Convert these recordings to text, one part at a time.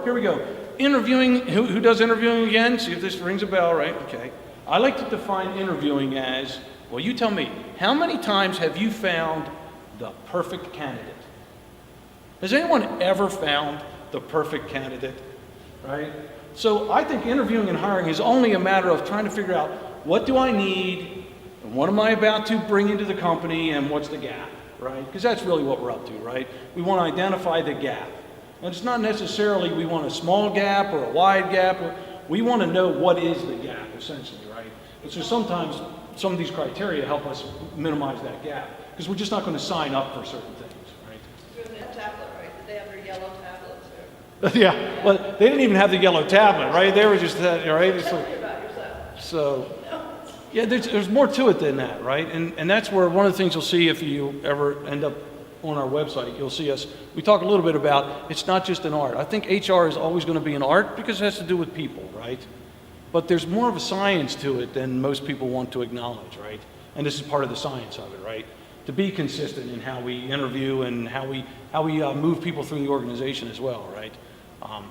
Here we go. Interviewing, who does interviewing again? See if this rings a bell, right? Okay. I like to define interviewing as, well, you tell me, how many times have you found the perfect candidate? Has anyone ever found the perfect candidate, right? So I think interviewing and hiring is only a matter of trying to figure out, what do I need, and what am I about to bring into the company, and what's the gap, right? Because that's really what we're up to, right? We want to identify the gap. And it's not necessarily we want a small gap or a wide gap. We want to know what is the gap, essentially, right? And so sometimes some of these criteria help us minimize that gap, because we're just not going to sign up for certain things, right? Doing the tablet, right? Did they have their yellow tablets? Or? Yeah, well, they didn't even have the yellow tablet, right? They were just that, right? It's Tell like, me about yourself. so, yeah, there's more to it than that, right? And that's where one of the things you'll see if you ever end up on our website, you'll see us, we talk a little bit about, it's not just an art. I think HR is always going to be an art because it has to do with people, right? But there's more of a science to it than most people want to acknowledge, right? And this is part of the science of it, right? To be consistent in how we interview and how we move people through the organization as well, right? I'll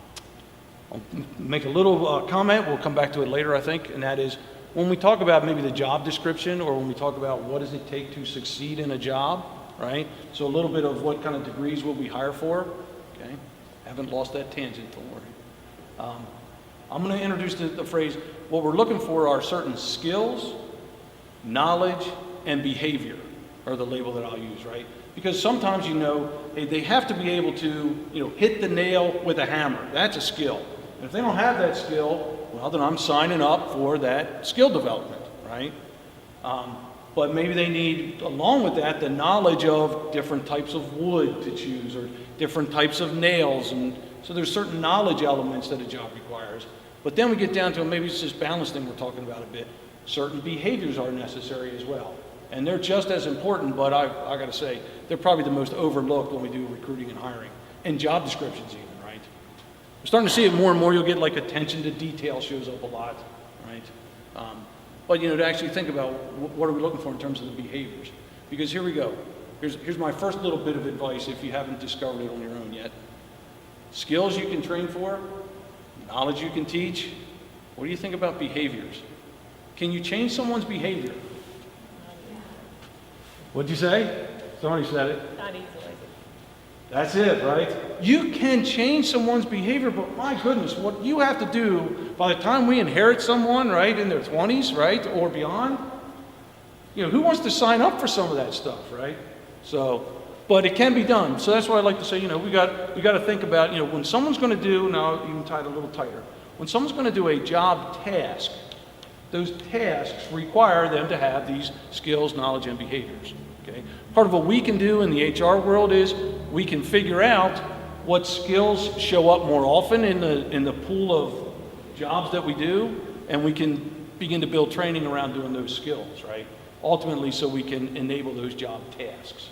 make a little comment, we'll come back to it later, I think, and that is, when we talk about maybe the job description, or when we talk about what does it take to succeed in a job, right? So a little bit of what kind of degrees will we hire for, okay? Haven't lost that tangent, don't worry. I'm going to introduce the phrase, what we're looking for are certain skills, knowledge, and behavior, are the label that I'll use, right? Because sometimes, they have to be able to, hit the nail with a hammer. That's a skill. And if they don't have that skill, well, then I'm signing up for that skill development, right? But maybe they need, along with that, the knowledge of different types of wood to choose, or different types of nails. And so there's certain knowledge elements that a job requires. But then we get down to, maybe it's this balance thing we're talking about a bit. Certain behaviors are necessary as well. And they're just as important, but I got to say, they're probably the most overlooked when we do recruiting and hiring. And job descriptions even, right? We're starting to see it more and more. You'll get like attention to detail shows up a lot, right? But to actually think about what are we looking for in terms of the behaviors. Because here we go. Here's my first little bit of advice if you haven't discovered it on your own yet. Skills you can train for, knowledge you can teach. What do you think about behaviors? Can you change someone's behavior? What'd you say? Somebody said it. Not easily. That's it, right? You can change someone's behavior, but my goodness, what you have to do by the time we inherit someone, right, in their 20s, right, or beyond, who wants to sign up for some of that stuff, right? So, but it can be done. So that's why I like to say, we got to think about, when someone's going to do, now you can tie it a little tighter. When someone's going to do a job task, those tasks require them to have these skills, knowledge, and behaviors. Okay? Part of what we can do in the HR world is we can figure out what skills show up more often in the pool of jobs that we do, and we can begin to build training around doing those skills, right? Ultimately, so we can enable those job tasks.